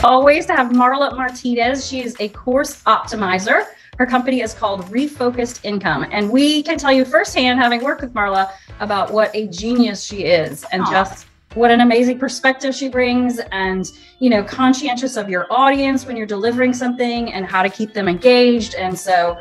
always to have Marla Martinez. She is a course optimizer. Her company is called Refocused Income. And we can tell you firsthand, having worked with Marla, about what a genius she is and just what an amazing perspective she brings, and, you know, conscientious of your audience when you're delivering something and how to keep them engaged. And so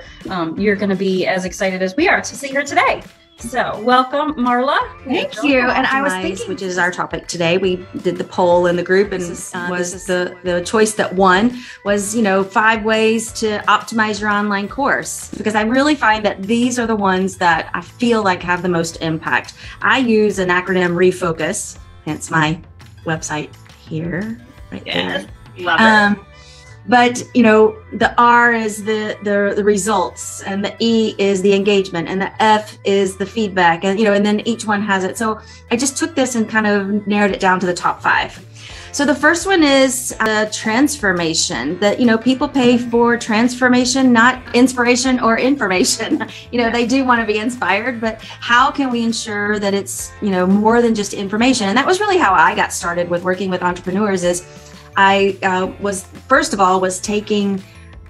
you're going to be as excited as we are to see her today. So welcome, Marla. Thank you. And I was thinking, which is our topic today, we did the poll in the group, and the choice that won was, 5 ways to optimize your online course, because I really find that these are the ones that I feel like have the most impact. I use an acronym, Refocus, hence my website here, right there. Love it. But, the R is the results, and the E is the engagement, and the F is the feedback, and, and then each one has it. So I just took this and kind of narrowed it down to the top 5. So the first one is transformation. That, people pay for transformation, not inspiration or information. They do want to be inspired, but how can we ensure that it's, more than just information? And that was really how I got started with working with entrepreneurs. Is I was taking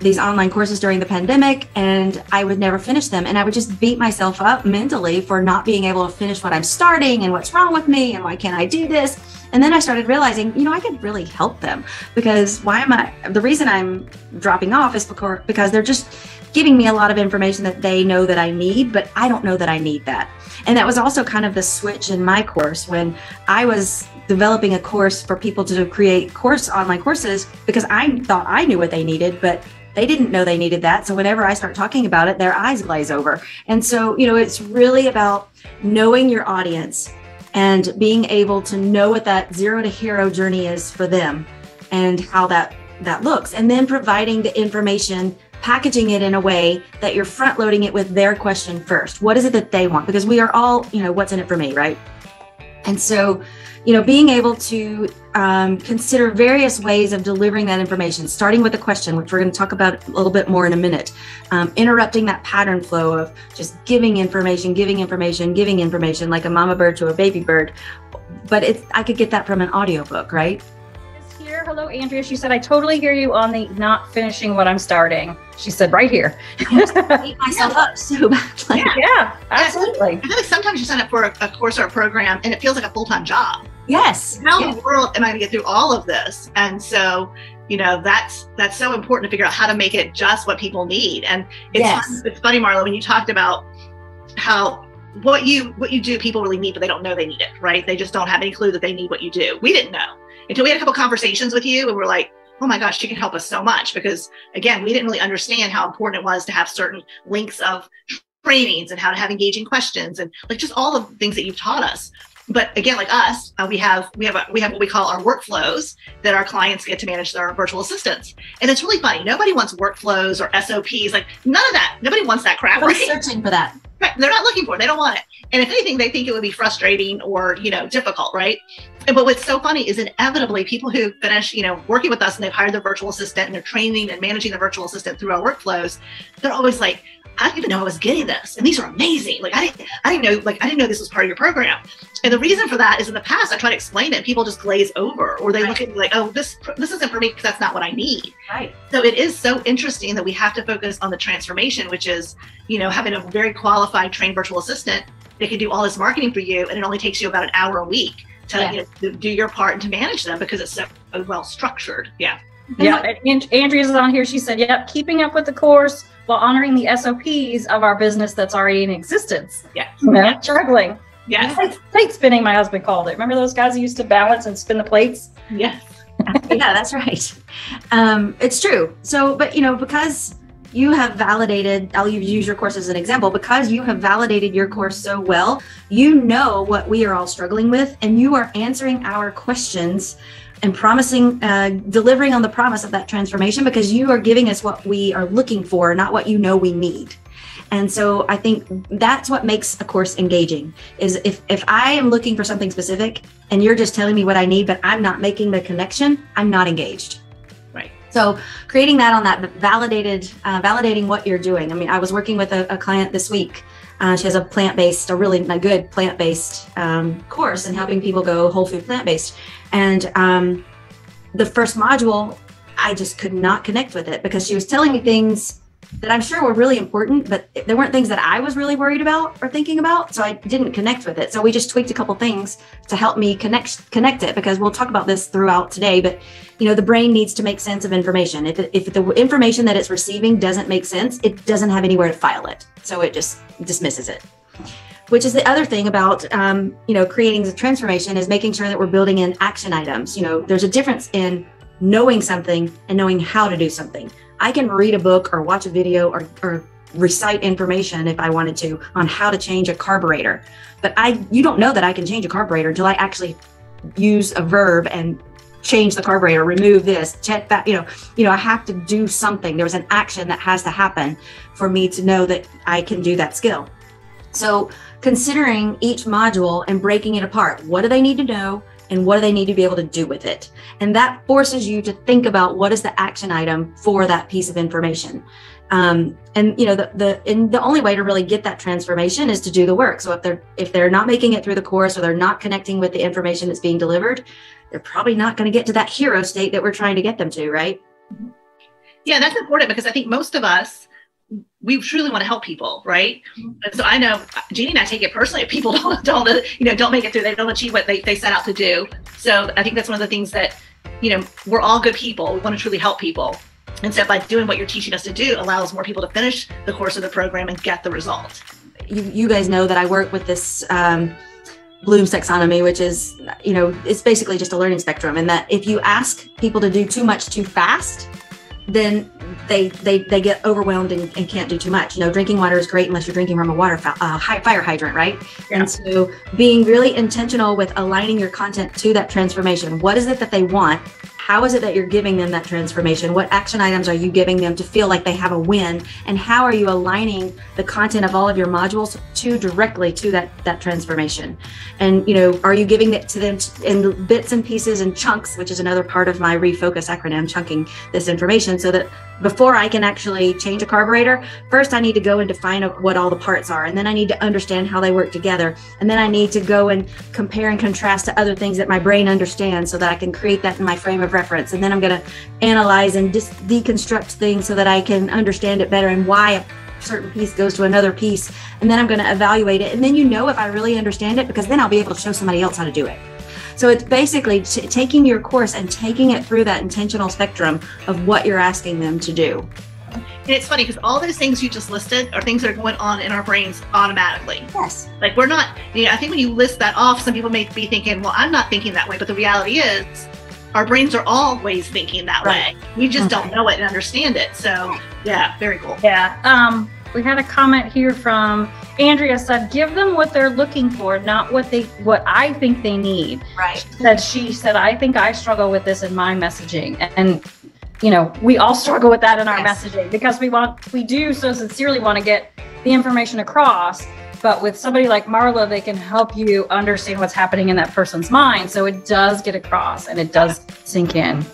these online courses during the pandemic, and I would never finish them. And I would just beat myself up mentally for not being able to finish what I'm starting, and what's wrong with me, and why can't I do this? And then I started realizing, I could really help them, because the reason I'm dropping off is because they're just giving me a lot of information that they know that I need, but I don't know that I need that. And that was also kind of the switch in my course when I was developing a course for people to create online courses, because I thought I knew what they needed, but they didn't know they needed that. So whenever I start talking about it, their eyes glaze over. And so, it's really about knowing your audience and being able to know what that 0 to hero journey is for them and how that looks. And then providing the information, packaging it in a way that you're front loading it with their question first. What is it that they want? Because we are all, what's in it for me, right? And so, being able to consider various ways of delivering that information, starting with a question, which we're going to talk about a little bit more in a minute, interrupting that pattern flow of just giving information like a mama bird to a baby bird. But I could get that from an audiobook, right? Here, hello, Andrea. She said, I totally hear you on the not finishing what I'm starting. She said right here. I beat myself up so badly. Yeah, absolutely. I feel like sometimes you sign up for a course or a program and it feels like a full-time job. Yes. How in the world am I going to get through all of this? And so, that's so important to figure out how to make it just what people need. And it's funny, Marla, when you talked about how what you do, people really need, but they don't know they need it, right? They just don't have any clue that they need what you do. We didn't know until we had a couple conversations with you, and we're like, oh my gosh, she can help us so much, because again, we didn't really understand how important it was to have certain links of trainings and how to have engaging questions and like just all the things that you've taught us. But again, like us, we have what we call our workflows that our clients get to manage their virtual assistants. And it's really funny. Nobody wants workflows or SOPs, like none of that. Nobody wants that crap. Right? Searching for that. Right. They're not looking for it. They don't want it. And if anything, they think it would be frustrating or, difficult, right? But what's so funny is inevitably people who finish, working with us and they've hired their virtual assistant and they're training and managing the virtual assistant through our workflows, they're always like, I didn't even know I was getting this. And these are amazing. Like I didn't know this was part of your program. And the reason for that is in the past, I try to explain it and people just glaze over, or they look at me like, oh, this isn't for me because that's not what I need. Right. So it is so interesting that we have to focus on the transformation, which is, having a very qualified trained virtual assistant that can do all this marketing for you. And it only takes you about an hour a week to to do your part and to manage them because it's so well structured. Yeah. Yeah. And Andrea's on here. She said, yep, keeping up with the course while honoring the SOPs of our business that's already in existence. Yeah. Struggling. Yes. Plate spinning, my husband called it. Remember those guys who used to balance and spin the plates? Yes. Yeah, that's right. It's true. So, but because you have validated, I'll use your course as an example, because you have validated your course so well, you know what we are all struggling with, and you are answering our questions and promising, delivering on the promise of that transformation, because you are giving us what we are looking for, not what we need. And so I think that's what makes a course engaging, is if I am looking for something specific and you're just telling me what I need, but I'm not making the connection, I'm not engaged. Right. So creating that on that validating what you're doing. I mean, I was working with a client this week. She has a really good plant-based course and helping people go whole food plant-based. And the first module, I just could not connect with it because she was telling me things that I'm sure were really important, but there weren't things that I was really worried about or thinking about. So I didn't connect with it. So we just tweaked a couple things to help me connect it, because we'll talk about this throughout today. But, you know, the brain needs to make sense of information. If the information that it's receiving doesn't make sense, it doesn't have anywhere to file it. So it just dismisses it. Which is the other thing about, you know, creating the transformation, is making sure that we're building in action items. You know, there's a difference in knowing something and knowing how to do something. I can read a book or watch a video or recite information if I wanted to on how to change a carburetor. But you don't know that I can change a carburetor until I actually use a verb and change the carburetor, remove this, check that, you know, I have to do something. There's an action that has to happen for me to know that I can do that skill. So considering each module and breaking it apart, what do they need to know? And what do they need to be able to do with it? And that forces you to think about what is the action item for that piece of information. And you know, the only way to really get that transformation is to do the work. So if they're not making it through the course, or they're not connecting with the information that's being delivered, they're probably not going to get to that hero state that we're trying to get them to, right? Yeah, that's important, because I think most of us, we truly want to help people, right? And so I know Jeannie and I take it personally if people don't make it through, they don't achieve what they set out to do. So I think that's one of the things that, you know, we're all good people. We want to truly help people. And so by doing what you're teaching us to do allows more people to finish the course of the program and get the result. You guys know that I work with this Bloom's taxonomy, which is, you know, it's basically just a learning spectrum. And that if you ask people to do too much too fast, then they get overwhelmed and can't do too much. You know, drinking water is great unless you're drinking from a fire hydrant, right? Yeah. And so being really intentional with aligning your content to that transformation. What is it that they want? How is it that you're giving them that transformation? What action items are you giving them to feel like they have a win? And how are you aligning the content of all of your modules directly to that transformation? And, you know, are you giving it to them in bits and pieces and chunks, which is another part of my refocus acronym, chunking this information, so that before I can actually change a carburetor, first I need to go and define what all the parts are. And then I need to understand how they work together. And then I need to go and compare and contrast to other things that my brain understands, so that I can create that in my frame of reference. And then I'm going to analyze and deconstruct things so that I can understand it better and why a certain piece goes to another piece. And then I'm going to evaluate it. And then, you know, if I really understand it, because then I'll be able to show somebody else how to do it. So it's basically taking your course and taking it through that intentional spectrum of what you're asking them to do. And it's funny because all those things you just listed are things that are going on in our brains automatically. Yes. Like we're not, you know, I think when you list that off, some people may be thinking, well, I'm not thinking that way. But the reality is our brains are always thinking that way. We just don't know it and understand it. So yeah, very cool. Yeah. We had a comment here from Andrea, said, give them what they're looking for, not what I think they need. Right. She said, I think I struggle with this in my messaging. And, you know, we all struggle with that in our messaging, because we do so sincerely want to get the information across. But with somebody like Marla, they can help you understand what's happening in that person's mind. So it does get across and it does sink in.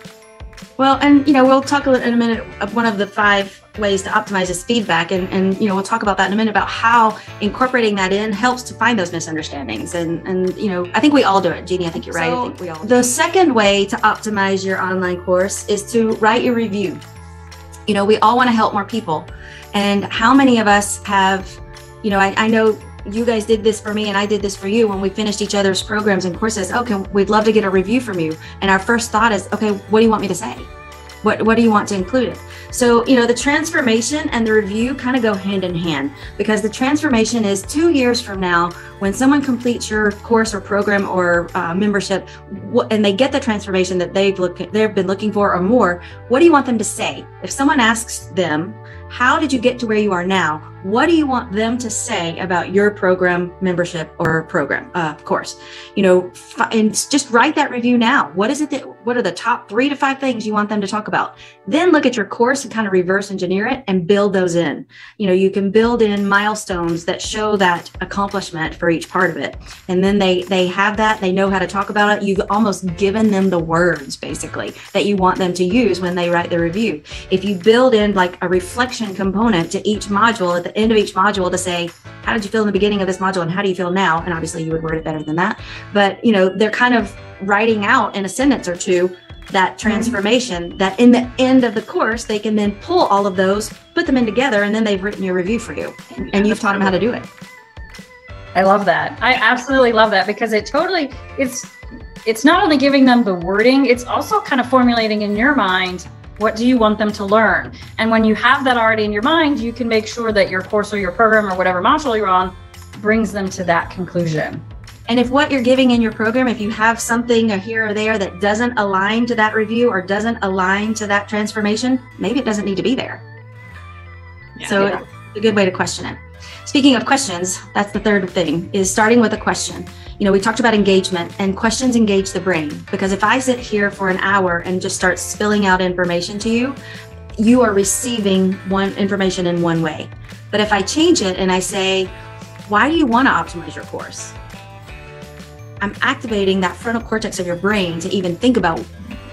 Well, and, you know, we'll talk in a minute of one of the 5 ways to optimize is feedback. And, you know, we'll talk about that in a minute, about how incorporating that in helps to find those misunderstandings. And, you know, I think we all do it. Jeannie, I think you're right. I think we all do. The second way to optimize your online course is to write your review. You know, we all want to help more people. And how many of us have, you know, I know you guys did this for me and I did this for you when we finished each other's programs and courses. Okay, we'd love to get a review from you. And our first thought is, okay, what do you want me to say? What do you want to include it? So, you know, the transformation and the review kind of go hand in hand, because the transformation is 2 years from now, when someone completes your course or program or membership, and they get the transformation that they've been looking for or more, what do you want them to say? If someone asks them, how did you get to where you are now? What do you want them to say about your program, membership, or program, course? You know, and just write that review now. What are the top 3 to 5 things you want them to talk about? Then look at your course and kind of reverse engineer it and build those in. You know, you can build in milestones that show that accomplishment for each part of it. And then they have that, they know how to talk about it. You've almost given them the words, basically, that you want them to use when they write the review. If you build in like a reflection component to each module at the end of each module to say, how did you feel in the beginning of this module and how do you feel now? And obviously you would word it better than that. But, you know, they're kind of writing out in a sentence or two that transformation, that in the end of the course, they can then pull all of those, put them in together, and then they've written your review for you. And you've taught them how to do it. I love that. I absolutely love that, because it's not only giving them the wording, it's also kind of formulating in your mind, what do you want them to learn? And when you have that already in your mind, you can make sure that your course or your program or whatever module you're on brings them to that conclusion. And if what you're giving in your program, if you have something here or there that doesn't align to that review or doesn't align to that transformation, maybe it doesn't need to be there. So it's a good way to question it. Speaking of questions, that's the third thing, is starting with a question. We talked about engagement, and questions engage the brain, because if I sit here for an hour and just start spilling out information to you, you are receiving information in one way. But if I change it and I say, why do you want to optimize your course? I'm activating that frontal cortex of your brain to even think about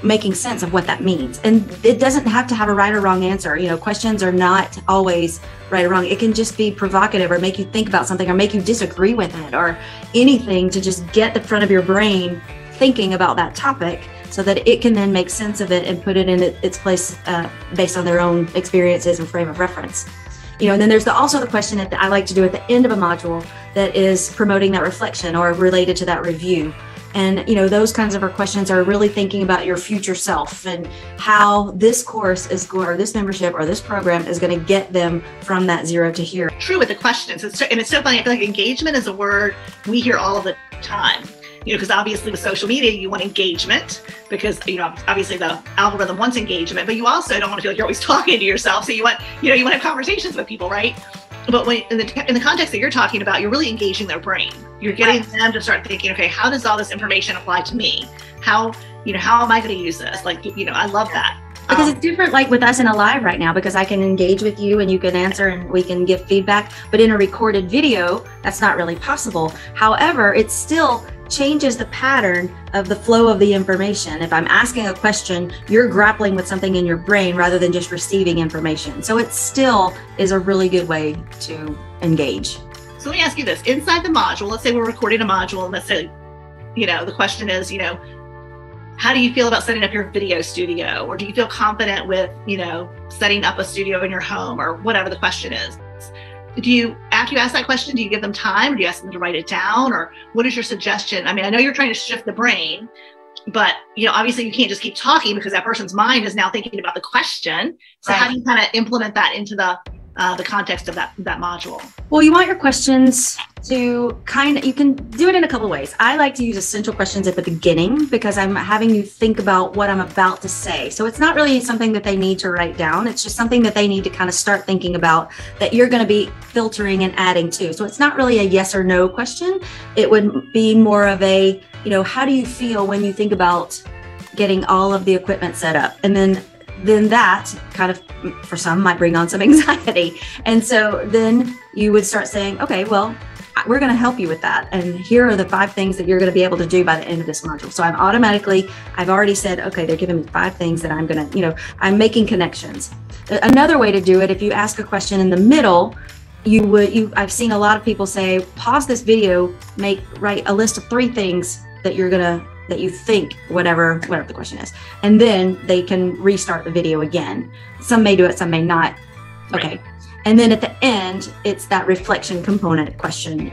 making sense of what that means. And it doesn't have to have a right or wrong answer. Questions are not always right or wrong. It can just be provocative or make you think about something or make you disagree with it or anything to just get the front of your brain thinking about that topic so that it can then make sense of it and put it in its place based on their own experiences and frame of reference. And then there's also the question that I like to do at the end of a module that is promoting that reflection or related to that review. And, those kinds of questions are really thinking about your future self and how this course is going, or this membership or this program is going to get them from that 0 to here. True with the questions. And it's so funny. I feel like engagement is a word we hear all of the time. Because obviously with social media, you want engagement because, obviously the algorithm wants engagement, but you also don't want to feel like you're always talking to yourself. So you want to have conversations with people, right? But when in the context that you're talking about, you're really engaging their brain. You're getting them to start thinking, okay, how does all this information apply to me? How am I going to use this? I love that. Because it's different, like with us in a live right now, because I can engage with you and you can answer and we can give feedback. But in a recorded video, that's not really possible. However, it still changes the pattern of the flow of the information. If I'm asking a question, you're grappling with something in your brain rather than just receiving information. So it still is a really good way to engage. So let me ask you this. Inside the module, let's say we're recording a module, and let's say, the question is, how do you feel about setting up your video studio? Or do you feel confident with, setting up a studio in your home, or whatever the question is? After you ask that question, do you give them time, or do you ask them to write it down? Or what is your suggestion? I mean, I know you're trying to shift the brain, but, obviously you can't just keep talking because that person's mind is now thinking about the question. So How do you kind of implement that into the context of that module? Well, you want your questions to you can do it in a couple of ways. I like to use essential questions at the beginning because I'm having you think about what I'm about to say. So it's not really something that they need to write down. It's just something that they need to kind of start thinking about that you're going to be filtering and adding to. So it's not really a yes or no question. It would be more of a, how do you feel when you think about getting all of the equipment set up? And then that kind of, for some, might bring on some anxiety. And so then you would start saying, okay, well, we're going to help you with that. And here are the 5 things that you're going to be able to do by the end of this module. So I've already said, okay, they're giving me 5 things that I'm going to, I'm making connections. Another way to do it, if you ask a question in the middle, I've seen a lot of people say, pause this video, write a list of 3 things that you think, whatever the question is. And then they can restart the video again. Some may do it, some may not. Okay. Right. And then at the end, it's that reflection component question.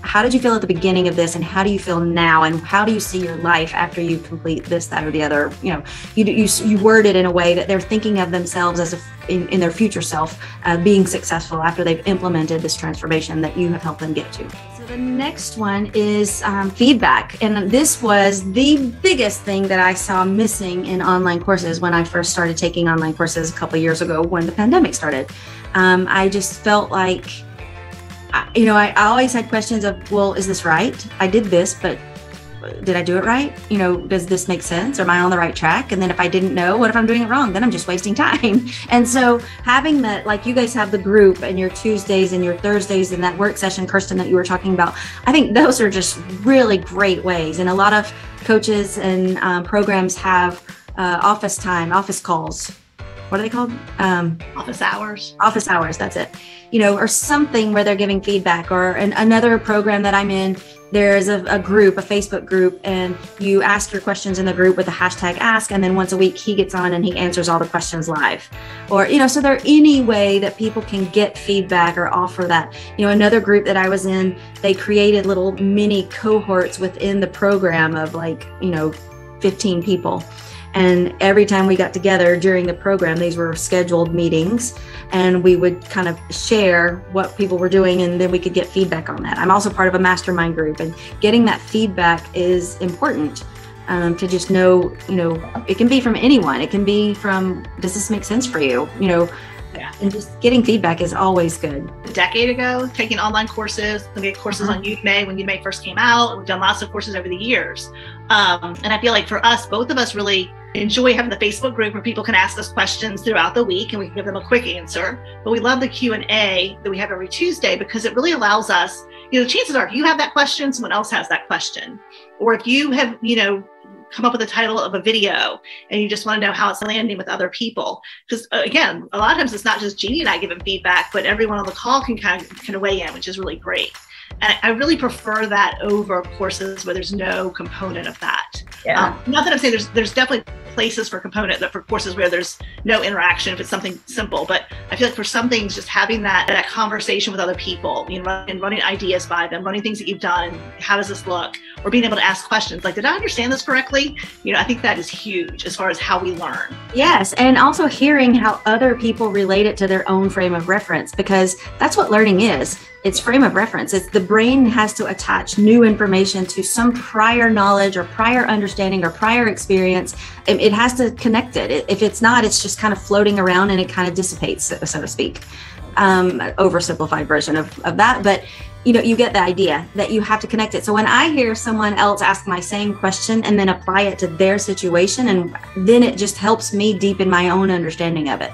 How did you feel at the beginning of this, and how do you feel now, and how do you see your life after you complete this, that, or the other? You word it in a way that they're thinking of themselves as in their future self being successful after they've implemented this transformation that you have helped them get to. So the next one is feedback. And this was the biggest thing that I saw missing in online courses when I first started taking online courses a couple of years ago when the pandemic started. I just felt like, I always had questions of, well, is this right? I did this, but did I do it right? Does this make sense? Am I on the right track? And then if I didn't know, what if I'm doing it wrong? Then I'm just wasting time. And so having that, like you guys have the group and your Tuesdays and your Thursdays and that work session, Kirsten, that you were talking about, I think those are just really great ways. And a lot of coaches and programs have office time, office calls. What are they called? Office hours. Office hours, that's it. Or something where they're giving feedback. Or another program that I'm in, there's a group, a Facebook group, and you ask your questions in the group with the hashtag ask, and then once a week he gets on and he answers all the questions live. Or, so there any way that people can get feedback or offer that. Another group that I was in, they created little mini cohorts within the program of 15 people. And every time we got together during the program, these were scheduled meetings, and we would kind of share what people were doing, and then we could get feedback on that. I'm also part of a mastermind group, and getting that feedback is important to just know, it can be from anyone. It can be from, does this make sense for you? And just getting feedback is always good. A decade ago, taking online courses, we had courses on Udemy when Udemy first came out. We've done lots of courses over the years. And I feel like for us, both of us really enjoy having the Facebook group where people can ask us questions throughout the week and we can give them a quick answer. But we love the Q&A that we have every Tuesday because it really allows us, chances are if you have that question, someone else has that question. Or if you have, come up with the title of a video and you just want to know how it's landing with other people. Because again, a lot of times it's not just Jeannie and I giving feedback, but everyone on the call can kind of weigh in, which is really great. And I really prefer that over courses where there's no component of that. Yeah. Not that I'm saying there's definitely places for for courses where there's no interaction if it's something simple, but I feel like for some things, just having that conversation with other people, and running ideas by them, running things that you've done, how does this look, or being able to ask questions like, did I understand this correctly? I think that is huge as far as how we learn. Yes, and also hearing how other people relate it to their own frame of reference, because that's what learning is. It's frame of reference. It's the brain has to attach new information to some prior knowledge or prior understanding or prior experience. It has to connect it. If it's not, it's just kind of floating around and it kind of dissipates, so to speak. Oversimplified version of that. But you get the idea that you have to connect it. So when I hear someone else ask my same question and then apply it to their situation, and then it just helps me deepen my own understanding of it.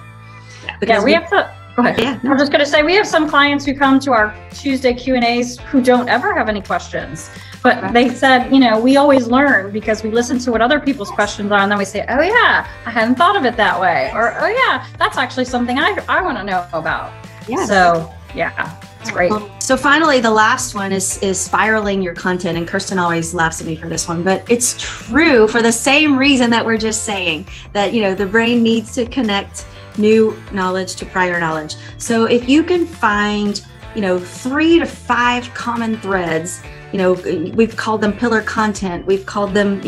Because we have to. Go ahead. Yeah, no. I'm just going to say we have some clients who come to our Tuesday Q&As who don't ever have any questions, but they said, we always learn because we listen to what other people's questions are, and then we say, oh yeah, I hadn't thought of it that way, or oh yeah, that's actually something I want to know about. Yes. So yeah, it's great. So finally, the last one is spiraling your content, and Kirsten always laughs at me for this one, but it's true for the same reason that we're just saying that the brain needs to connect new knowledge to prior knowledge. So if you can find, 3 to 5 common threads, we've called them pillar content, we've called them,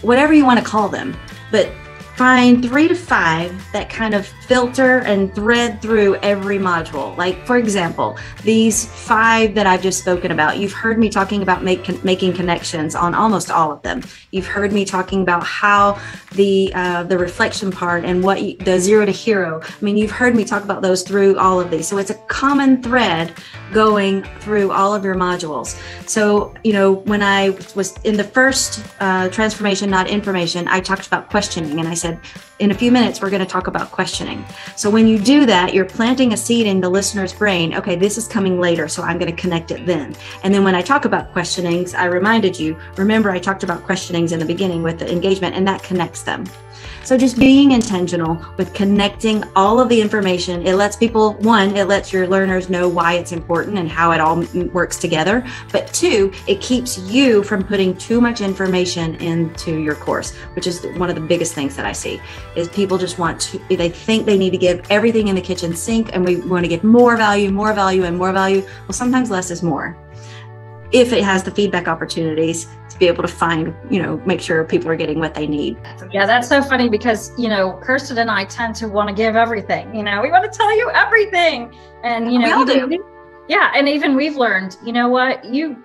whatever you want to call them, but find 3 to 5 that kind of filter and thread through every module. Like, for example, these 5 that I've just spoken about, you've heard me talking about making connections on almost all of them. You've heard me talking about how the reflection part and the 0 to hero. You've heard me talk about those through all of these. So it's a common thread going through all of your modules. So, when I was in the first transformation, not information, I talked about questioning, and I said, in a few minutes, we're going to talk about questioning. So when you do that, you're planting a seed in the listener's brain. Okay, this is coming later, so I'm going to connect it then. And then when I talk about questionings, I reminded you, remember I talked about questionings in the beginning with the engagement, and that connects them. So just being intentional with connecting all of the information, it lets people, it lets your learners know why it's important and how it all works together. But 2, it keeps you from putting too much information into your course, which is one of the biggest things that I see, is people just they think they need to give everything in the kitchen sink, and we want to give more value, and more value. Well, sometimes less is more, if it has the feedback opportunities to be able to find, make sure people are getting what they need. Yeah, that's so funny because, Kirsten and I tend to want to give everything. We want to tell you everything. And, we all do. Yeah. And even we've learned, what, you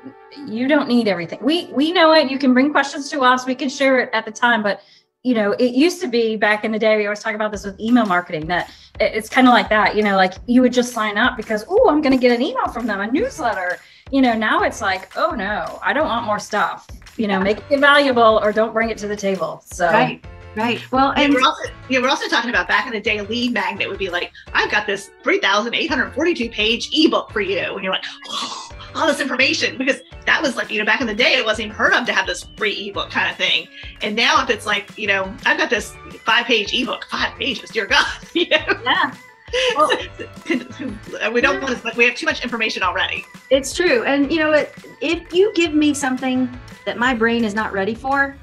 don't need everything. We know it. You can bring questions to us. We can share it at the time. But, it used to be back in the day, we always talk about this with email marketing, that it's kind of like that, like you would just sign up because, I'm going to get an email from them, a newsletter. Now it's like, oh no, I don't want more stuff. Make it valuable or don't bring it to the table. So Right. Well, and we're also talking about back in the day, a lead magnet would be like, I've got this 3,842 page ebook for you. And you're like, oh, all this information, because that was like, back in the day, it wasn't even heard of to have this free ebook kind of thing. And now if it's like, I've got this 5-page ebook, 5 pages, dear God, Yeah. Well, We don't want to, like, we have too much information already. it's true. And you know what? If you give me something that my brain is not ready for,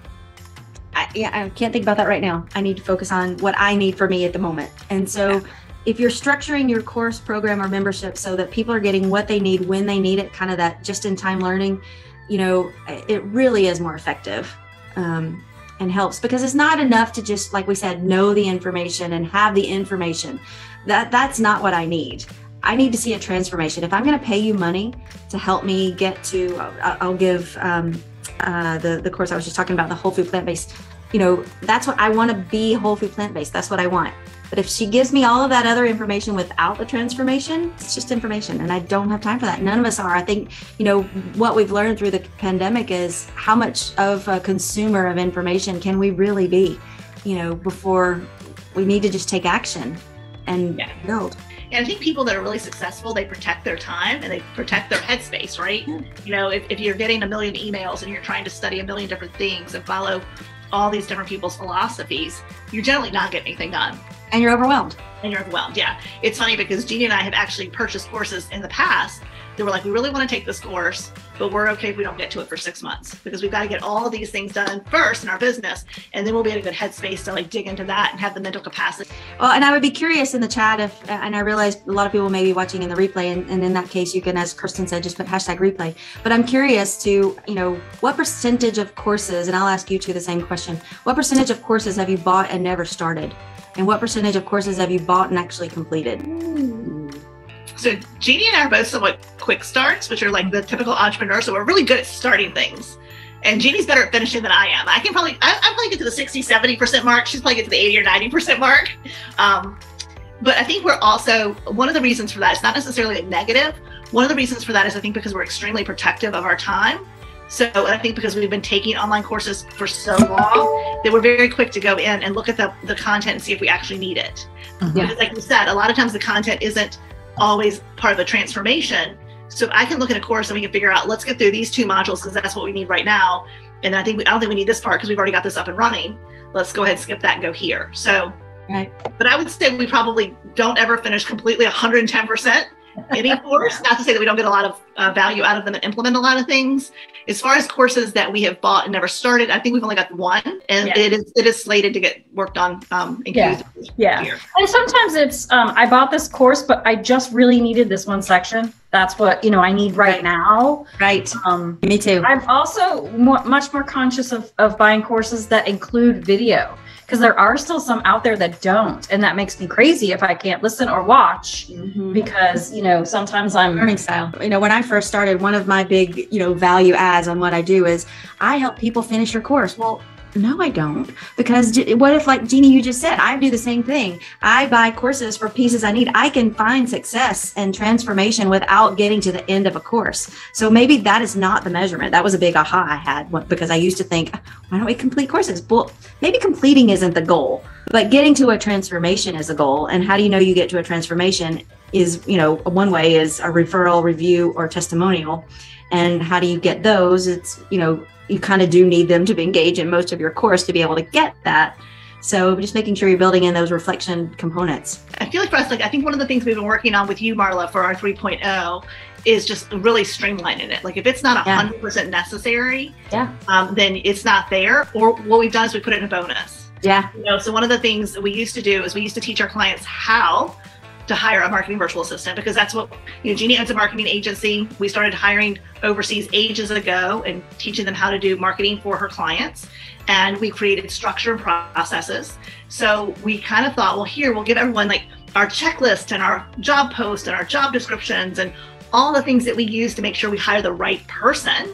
I can't think about that right now. I need to focus on what I need for me at the moment. And so if you're structuring your course, program, or membership so that people are getting what they need when they need it, kind of that just-in-time learning, you know, it really is more effective. And helps, because it's not enough to just, like we said, know the information and have the information. That's not what I need. I need to see a transformation. If I'm going to pay you money to help me get to, I'll give the course I was just talking about, the whole food plant-based, you know, that's what I want to be, whole food plant-based. That's what I want. But if she gives me all of that other information without the transformation, it's just information. And I don't have time for that. None of us are. I think, you know, what we've learned through the pandemic is how much of a consumer of information can we really be, you know, before we need to just take action and build. And I think people that are really successful, they protect their time and they protect their headspace, right? Yeah. You know, if you're getting a million emails and you're trying to study a million different things and follow all these different people's philosophies, you're generally not getting anything done. And you're overwhelmed. Yeah. It's funny because Jeannie and I have actually purchased courses in the past that were like, we really want to take this course, but we're okay if we don't get to it for 6 months, because we've got to get all of these things done first in our business, and then we'll be in a good headspace to like dig into that and have the mental capacity. Well, and I would be curious in the chat if, and I realize a lot of people may be watching in the replay, and in that case, you can, as Kristen said, just put #replay. But I'm curious to, you know, what percentage of courses, and I'll ask you two the same question, what percentage of courses have you bought and never started? And what percentage of courses have you bought and actually completed? So Jeannie and I are both somewhat quick starts, which are like the typical entrepreneur. So we're really good at starting things. And Jeannie's better at finishing than I am. I probably get to the 60-70% mark. She's probably get to the 80 or 90% mark. But I think we're also, one of the reasons for that is not necessarily a negative. One of the reasons for that is I think because we're extremely protective of our time. So I think because we've been taking online courses for so long that we're very quick to go in and look at the content and see if we actually need it. Because like you said, a lot of times the content isn't always part of a transformation. So I can look at a course and we can figure out, let's get through these 2 modules because that's what we need right now. And I don't think we need this part because we've already got this up and running. Let's go ahead and skip that and go here. So, but I would say we probably don't ever finish completely 110% any course. Not to say that we don't get a lot of value out of them and implement a lot of things. As far as courses that we have bought and never started, I think we've only got 1, and it is slated to get worked on in Year. And sometimes it's I bought this course, but I just really needed this one section. That's what, you know, I need right now. Right. Me too. I'm also much more conscious of buying courses that include video, because there are still some out there that don't, and that makes me crazy if I can't listen or watch, because, you know, sometimes I'm learning style. You know, when I first started, one of my big, you know, value adds on what I do is I help people finish your course. Well, no, I don't. Because what if, like Jeannie, you just said, I do the same thing. I buy courses for pieces I need. I can find success and transformation without getting to the end of a course. So maybe that is not the measurement. That was a big aha I had, because I used to think, why don't we complete courses? Well, maybe completing isn't the goal, but getting to a transformation is a goal. And how do you know you get to a transformation is, you know, one way is a referral, review, or testimonial. And how do you get those? It's, you know, you kind of do need them to be engaged in most of your course to be able to get that. So just making sure you're building in those reflection components. I feel like for us, like, I think one of the things we've been working on with you, Marla, for our 3.0 is just really streamlining it. Like if it's not 100% necessary, then it's not there. Or what we've done is we put it in a bonus. Yeah. You know, so one of the things that we used to do is we used to teach our clients how to hire a marketing virtual assistant, because that's what, you know, Jeannie owns a marketing agency. We started hiring overseas ages ago and teaching them how to do marketing for her clients. And we created structure and processes. So we kind of thought, well, here, we'll give everyone like our checklist and our job post and our job descriptions and all the things that we use to make sure we hire the right person,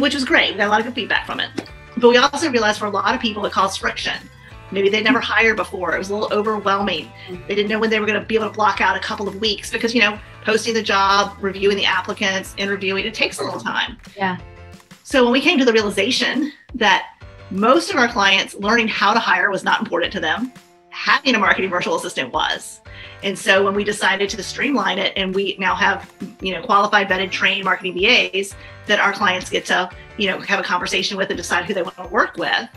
which was great. We got a lot of good feedback from it. But we also realized for a lot of people, it caused friction. Maybe they'd never hired before. It was a little overwhelming. They didn't know when they were going to be able to block out a couple of weeks because, you know, posting the job, reviewing the applicants, interviewing, it takes a little time. Yeah. So when we came to the realization that most of our clients learning how to hire was not important to them, having a marketing virtual assistant was. And so when we decided to streamline it, and we now have, you know, qualified, vetted, trained marketing VAs that our clients get to, you know, have a conversation with and decide who they want to work with,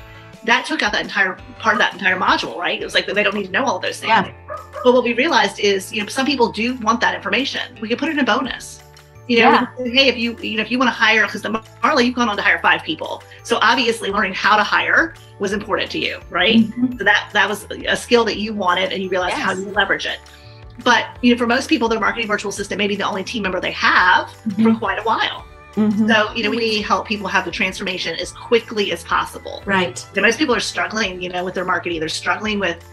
that took out that entire part of that entire module, right? It was like they don't need to know all of those things. Yeah. But what we realized is, some people do want that information. We can put it in a bonus. Hey, if you want to hire, because Marla, you've gone on to hire 5 people. So obviously learning how to hire was important to you, right? Mm-hmm. So that was a skill that you wanted, and you realized how you leverage it. But, for most people, their marketing virtual assistant may be the only team member they have for quite a while. Mm-hmm. So, we need to help people have the transformation as quickly as possible. Right. So most people are struggling, with their marketing. They're struggling with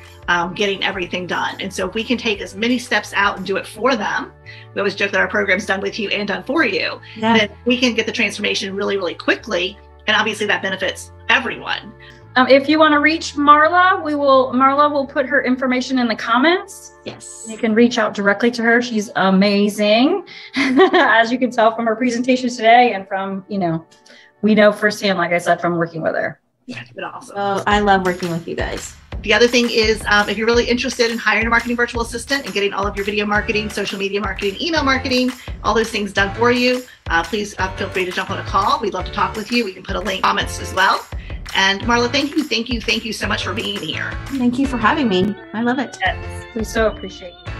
getting everything done. And so if we can take as many steps out and do it for them, we always joke that our program's done with you and done for you, then we can get the transformation really, really quickly. And obviously that benefits everyone. If you want to reach Marla, Marla will put her information in the comments. Yes. You can reach out directly to her. She's amazing. As you can tell from her presentation today, and from, we know firsthand, like I said, from working with her. Yeah, it's been awesome. Oh, I love working with you guys. The other thing is, if you're really interested in hiring a marketing virtual assistant and getting all of your video marketing, social media marketing, email marketing, all those things done for you, please feel free to jump on a call. We'd love to talk with you. We can put a link in comments as well. And Marla, thank you so much for being here. Thank you for having me. I love it. Yes, we so appreciate you.